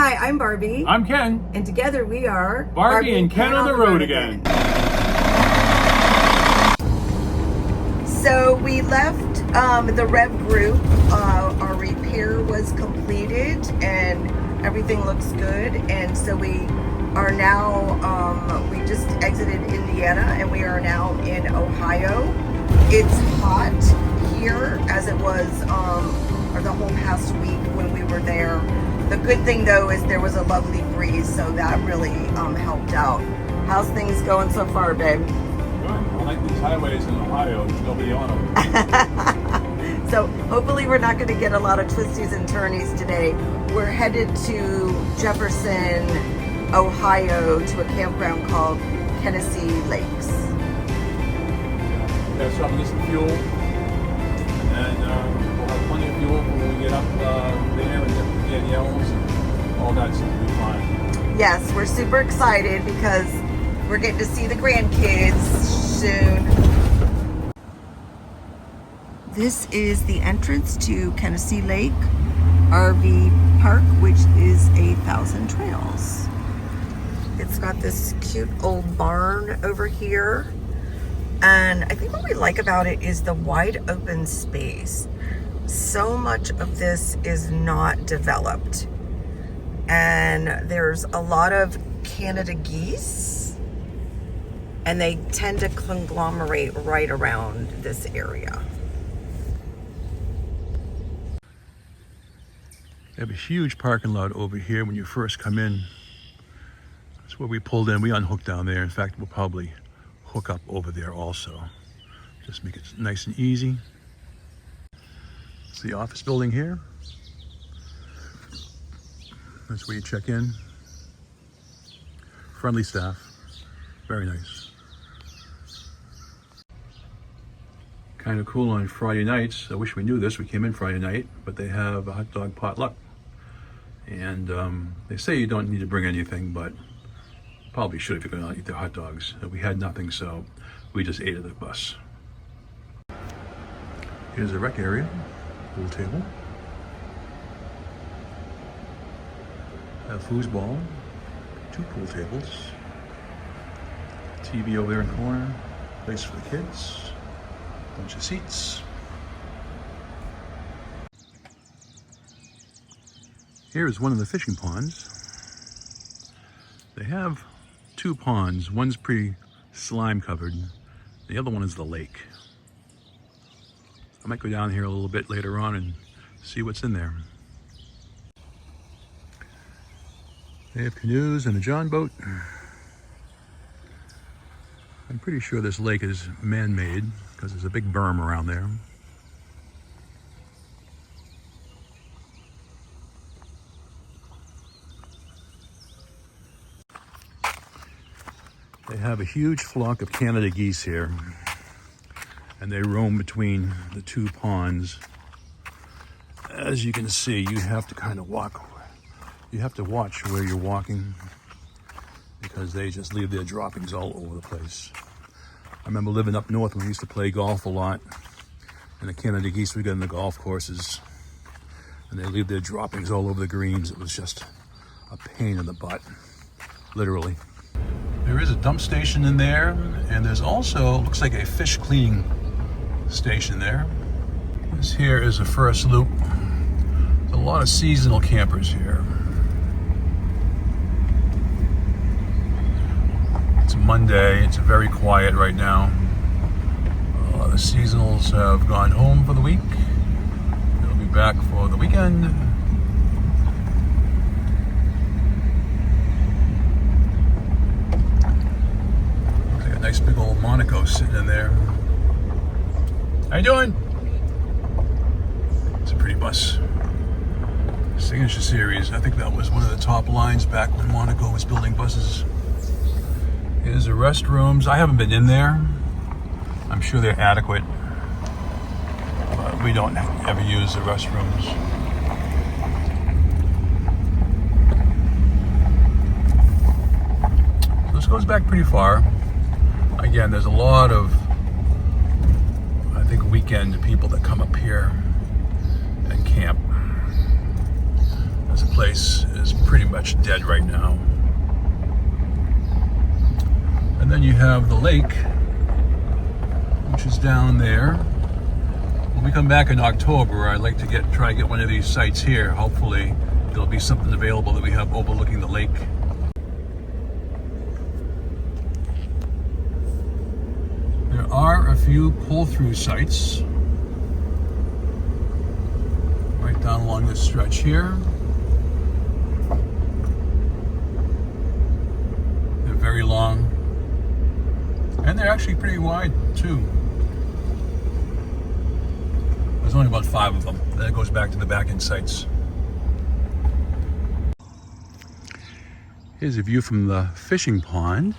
Hi, I'm Barbie. I'm Ken. And together we are Barbie and Ken on the road again. So we left the Rev Group. Our repair was completed and everything looks good. And so we are now, we just exited Indiana and we are now in Ohio. It's hot here as it was or the whole past week when we were there. The good thing though is there was a lovely breeze, so that really helped out. How's things going so far, babe? Good. I like these highways in Ohio. There's nobody on them. So hopefully we're not going to get a lot of twisties and turnies today. We're headed to Jefferson, Ohio, to a campground called Kenisee Lakes. Yeah, so I'm going to get some fuel, and we'll have plenty of fuel when we get up there and get the Danielles and all that stuff will be fine. Yes, we're super excited because we're getting to see the grandkids soon. This is the entrance to Kenisee Lake RV Park, which is 1,000 Trails. It's got this cute old barn over here. And I think what we like about it is the wide open space. So much of this is not developed. And there's a lot of Canada geese. And they tend to conglomerate right around this area. They have a huge parking lot over here when you first come in. That's where we pulled in. We unhooked down there. In fact, we'll probably hook up over there also. Just make it nice and easy. It's the office building here. That's where you check in. Friendly staff. Very nice. Kind of cool on Friday nights. I wish we knew this. We came in Friday night, but they have a hot dog potluck. And they say you don't need to bring anything, but probably should if you're going to eat the hot dogs. We had nothing, so we just ate at the bus. Here's the rec area, pool table. Have foosball, 2 pool tables. TV over there in the corner, place for the kids, bunch of seats. Here is one of the fishing ponds. They have 2 ponds. One's pretty slime covered. The other one is the lake. I might go down here a little bit later on and see what's in there. They have canoes and a john boat. I'm pretty sure this lake is man-made because there's a big berm around there. They have a huge flock of Canada geese here, and they roam between the 2 ponds. As you can see, you have to kind of walk. You have to watch where you're walking because they just leave their droppings all over the place. I remember living up north when we used to play golf a lot, and the Canada geese would get in the golf courses, and they leave their droppings all over the greens. It was just a pain in the butt, literally. There is a dump station in there, and there's also, looks like a fish cleaning station there. This here is the first loop. There's a lot of seasonal campers here. It's Monday, it's very quiet right now. A lot of seasonals have gone home for the week. They'll be back for the weekend. Nice big old Monaco sitting in there. How you doing? It's a pretty bus. Signature Series. I think that was one of the top lines back when Monaco was building buses. Here's the restrooms. I haven't been in there. I'm sure they're adequate, but we don't ever use the restrooms. So this goes back pretty far. Again, there's a lot of, I think, weekend people that come up here and camp. There's a place is pretty much dead right now. And then you have the lake, which is down there. When we come back in October, I'd like to try to get one of these sites here. Hopefully there'll be something available that we have overlooking the lake. There are a few pull-through sites right down along this stretch here. They're very long, and they're actually pretty wide too. There's only about 5 of them. Then it goes back to the back-end sites. Here's a view from the fishing pond.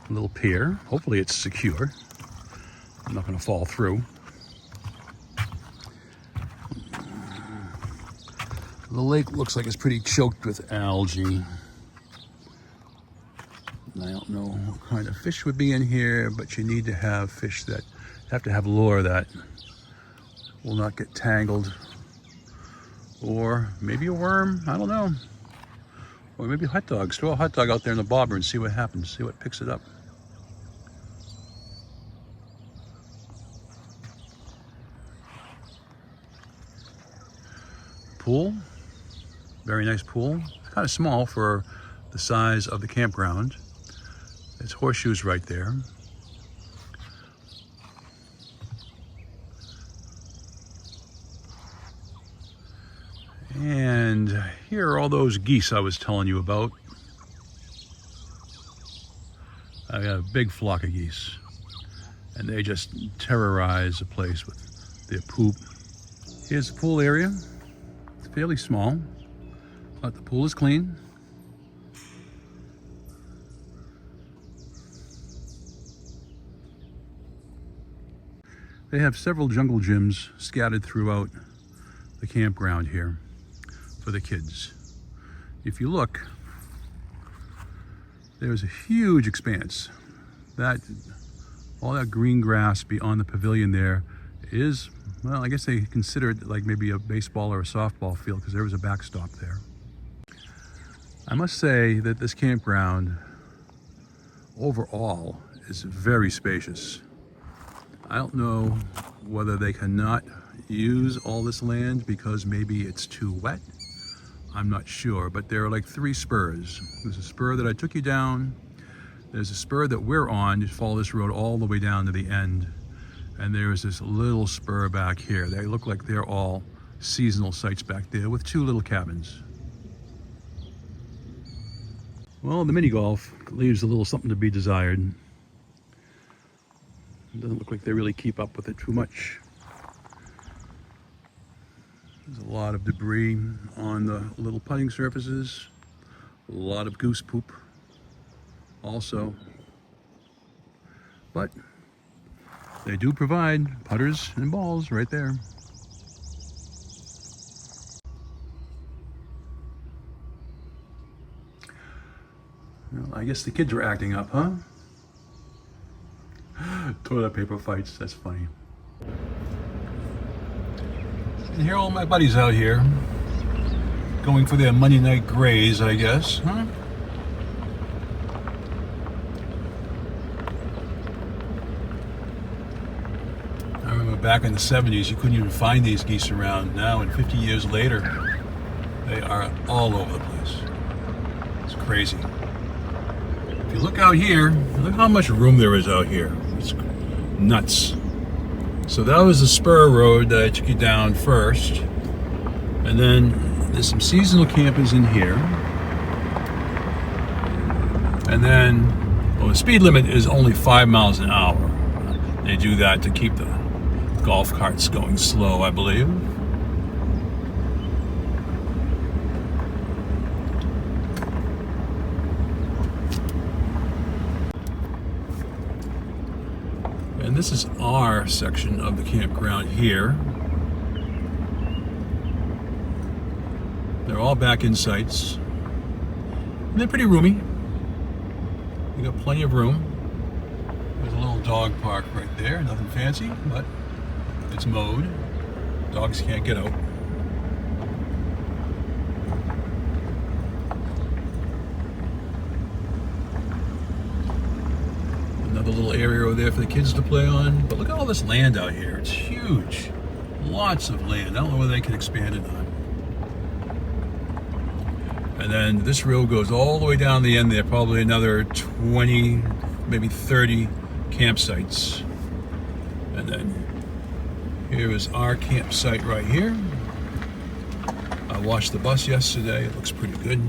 A little pier. Hopefully it's secure. I'm not going to fall through. The lake looks like it's pretty choked with algae. I don't know what kind of fish would be in here, but you need to have fish that have to have lure that will not get tangled. Or maybe a worm, I don't know. Or maybe hot dogs. Throw a hot dog out there in the bobber and see what happens, see what picks it up. Pool, very nice pool. It's kind of small for the size of the campground. There's horseshoes right there. And here are all those geese I was telling you about. I got a big flock of geese, and they just terrorize the place with their poop. Here's the pool area. It's fairly small, but the pool is clean. They have several jungle gyms scattered throughout the campground here for the kids. If you look, there's a huge expanse. All that green grass beyond the pavilion there is, well, I guess they consider it like maybe a baseball or a softball field because there was a backstop there. I must say that this campground overall is very spacious. I don't know whether they cannot use all this land because maybe it's too wet. I'm not sure, but there are like 3 spurs. There's a spur that I took you down. There's a spur that we're on. You follow this road all the way down to the end. And there's this little spur back here. They look like they're all seasonal sites back there with 2 little cabins. Well, the mini golf leaves a little something to be desired. It doesn't look like they really keep up with it too much. There's a lot of debris on the little putting surfaces. A lot of goose poop also. But they do provide putters and balls right there. Well, I guess the kids were acting up, huh? Toilet paper fights, that's funny. And here are all my buddies out here going for their Monday night graze, I guess, huh? I remember back in the 70s, you couldn't even find these geese around. Now, and 50 years later, they are all over the place. It's crazy. If you look out here, look how much room there is out here. It's nuts. So that was the spur road that I took you down first. And then there's some seasonal campers in here. And then, well, the speed limit is only 5 miles an hour. They do that to keep the golf carts going slow, I believe. And this is our section of the campground here. They're all back in sites. And they're pretty roomy. We got plenty of room. There's a little dog park right there. Nothing fancy, but it's mowed. Dogs can't get out. little area over there for the kids to play on. But look at all this land out here. It's huge. Lots of land. I don't know whether they can expand it on. And then this road goes all the way down the end there, probably another 20, maybe 30 campsites. And then here is our campsite right here. I washed the bus yesterday. It looks pretty good.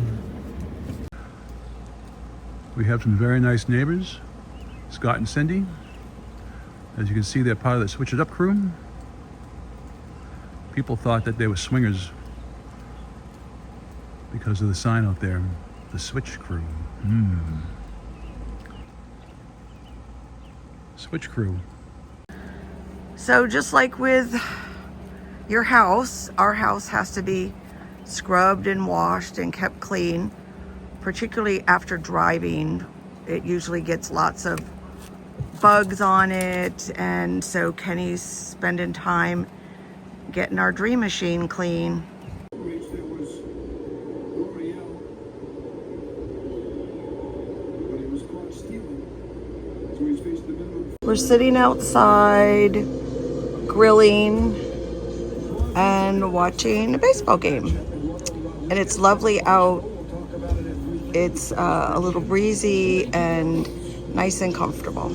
We have some very nice neighbors, Scott and Cindy. As you can see, they're part of the Switch It Up crew. People thought that they were swingers because of the sign out there, the Switch Crew. Switch Crew. So just like with your house, our house has to be scrubbed and washed and kept clean, particularly after driving. It usually gets lots of bugs on it, and so Kenny's spending time getting our Dream Machine clean. We're sitting outside grilling and watching a baseball game, and it's lovely out. It's a little breezy and nice and comfortable.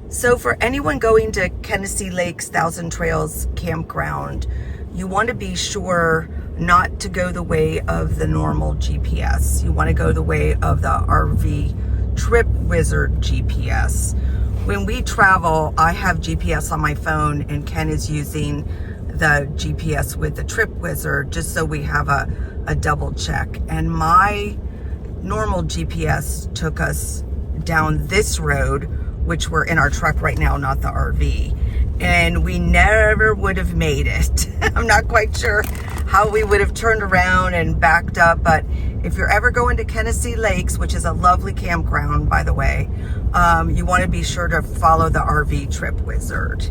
So for anyone going to Kenisee Lakes Thousand Trails Campground, you want to be sure not to go the way of the normal GPS. You want to go the way of the RV Trip Wizard GPS. When we travel, I have GPS on my phone and Ken is using the GPS with the Trip Wizard just so we have a double check. And my normal GPS took us down this road, which we're in our truck right now, not the RV. And we never would have made it. I'm not quite sure how we would have turned around and backed up, but if you're ever going to Kenisee Lakes, which is a lovely campground, by the way, you want to be sure to follow the RV Trip Wizard,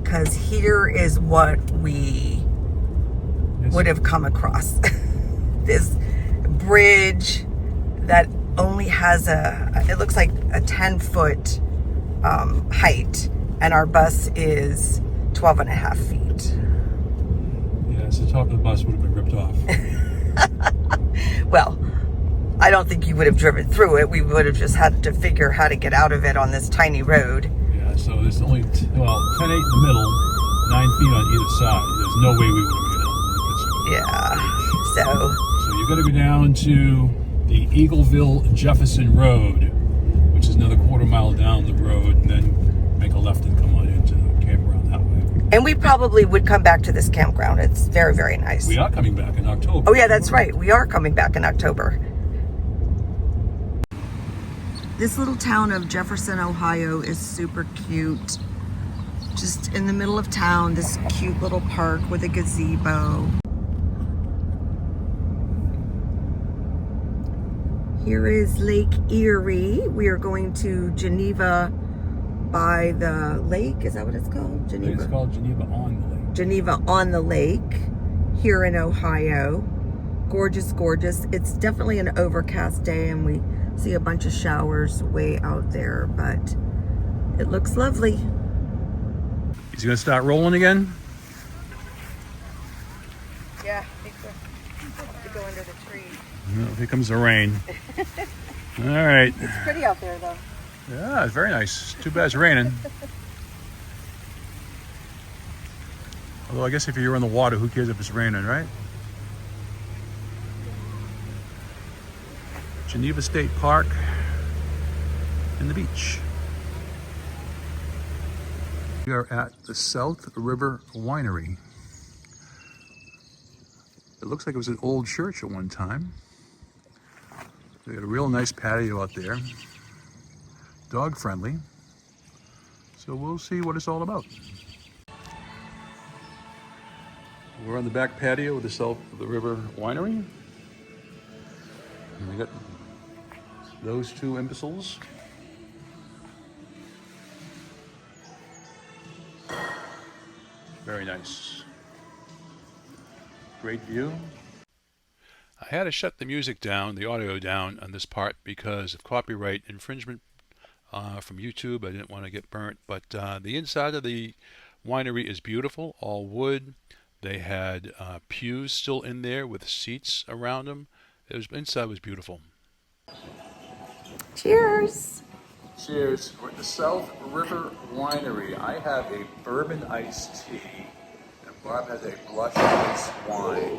because here is what we would have come across. This bridge that only has it looks like a 10-foot height, and our bus is 12 and a half feet. Yeah, so the top of the bus would have been ripped off. Well, I don't think you would have driven through it. We would have just had to figure how to get out of it on this tiny road. Yeah, so there's only, 10-8 in the middle, 9 feet on either side. There's no way we would have made it. Yeah, So you've got to go down to the Eagleville Jefferson Road, which is another quarter mile down the road, and then make a left and come on into the campground that way. And we probably would come back to this campground. It's very, very nice. We are coming back in October. Oh yeah, that's right. We are coming back in October. This little town of Jefferson, Ohio is super cute. Just in the middle of town, this cute little park with a gazebo. Here is Lake Erie. We are going to Geneva by the lake. Is that what it's called? Geneva. It's called Geneva on the Lake. Geneva on the Lake here in Ohio. Gorgeous, gorgeous. It's definitely an overcast day and we see a bunch of showers way out there, but it looks lovely. He's going to start rolling again? Yeah, I think so. Have to go under the tree. Oh, here comes the rain. All right. It's pretty out there though. Yeah, it's very nice. Too bad it's raining. Although I guess if you're in the water, who cares if it's raining, right? Geneva State Park and the beach. We are at the South River Winery. It looks like it was an old church at one time. They got a real nice patio out there. Dog friendly. So we'll see what it's all about. We're on the back patio of the South River Winery. And we got those two imbeciles. Very nice. Great view. I had to shut the music down, the audio down on this part because of copyright infringement from YouTube. I didn't want to get burnt, but the inside of the winery is beautiful, all wood. They had pews still in there with seats around them. Inside was beautiful. Cheers. Cheers. We're at the South River Winery. I have a bourbon iced tea, and Bob has a blush iced wine.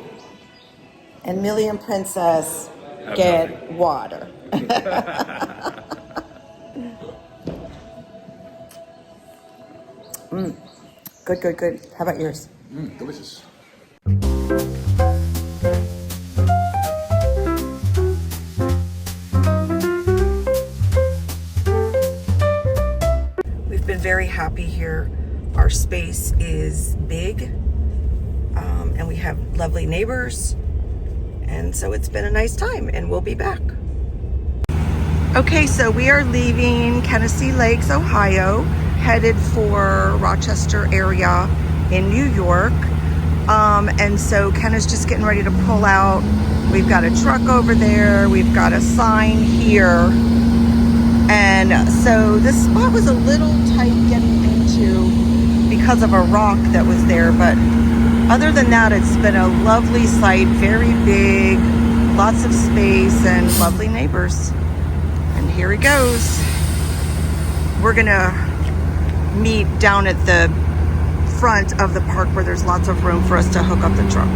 And Millie and Princess Have get nothing. water. Good, good, good. How about yours? Delicious. We've been very happy here. Our space is big, and we have lovely neighbors. And so it's been a nice time, and we'll be back. Okay, so we are leaving Kenisee Lakes, Ohio, headed for Rochester area in New York. And so Ken is just getting ready to pull out. We've got a truck over there. We've got a sign here. And so this spot was a little tight getting into because of a rock that was there. But other than that, it's been a lovely site, very big, lots of space, and lovely neighbors. And here he goes. We're gonna meet down at the front of the park where there's lots of room for us to hook up the truck.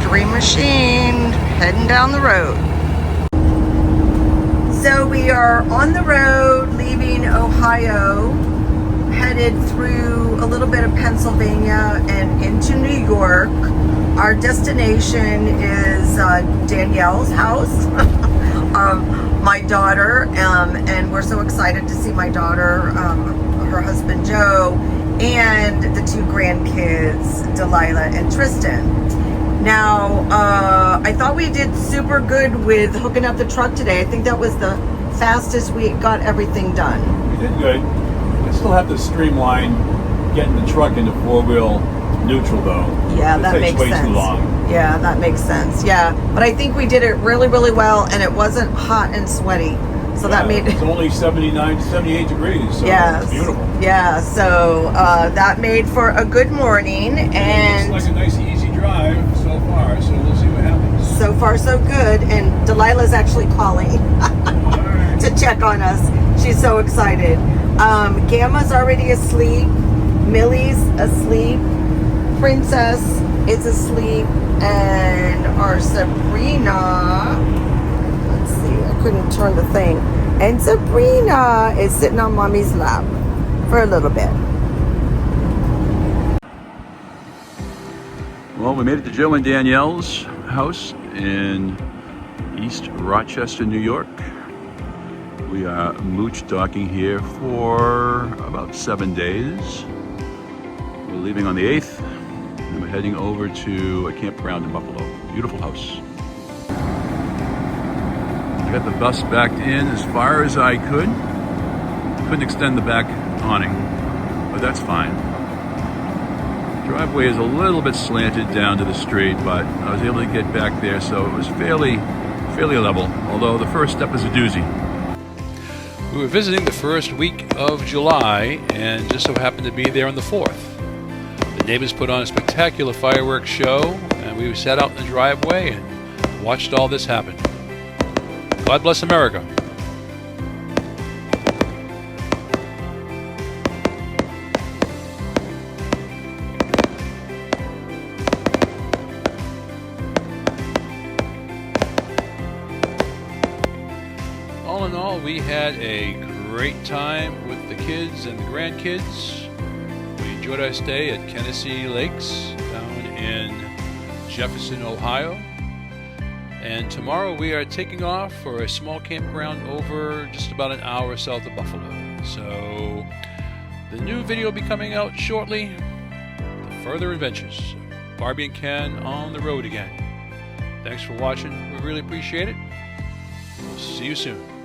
Dream Machine heading down the road. So we are on the road leaving Ohio, headed through a little bit of Pennsylvania and into New York. Our destination is Danielle's house, my daughter, and we're so excited to see my daughter, her husband Joe, and the two grandkids, Delilah and Tristan. Now, I thought we did super good with hooking up the truck today. I think that was the fastest we got everything done. We did good. I still have to streamline getting the truck into four-wheel neutral, though. Yeah, that makes way sense. Too long. Yeah, that makes sense. Yeah, but I think we did it really, really well, and it wasn't hot and sweaty. So that made It's only 78 degrees, so yes, it's beautiful. Yeah, so that made for a good morning, and It's like a nice, easy drive so far, so we'll see what happens. so far so good. And Delilah's actually calling to check on us. She's so excited. Gamma's already asleep. Millie's asleep. Princess is asleep, and our Sabrina. Let's see, I couldn't turn the thing. And Sabrina is sitting on Mommy's lap for a little bit. Well, we made it to Joe and Danielle's house in East Rochester, New York. We are mooch docking here for about 7 days. We're leaving on the 8th, and we're heading over to a campground in Buffalo. Beautiful house. I got the bus backed in as far as I could. Couldn't extend the back awning, but that's fine. Driveway is a little bit slanted down to the street, but I was able to get back there, so it was fairly level, although the first step is a doozy. We were visiting the first week of July and just so happened to be there on the 4th. The neighbors put on a spectacular fireworks show, and we sat out in the driveway and watched all this happen. God bless America. All in all, we had a great time with the kids and the grandkids. We enjoyed our stay at Kenisee Lakes down in Jefferson, Ohio. And tomorrow we are taking off for a small campground over just about an hour south of Buffalo. So the new video will be coming out shortly. The further adventures. Barbie and Ken on the road again. Thanks for watching. We really appreciate it. We'll see you soon.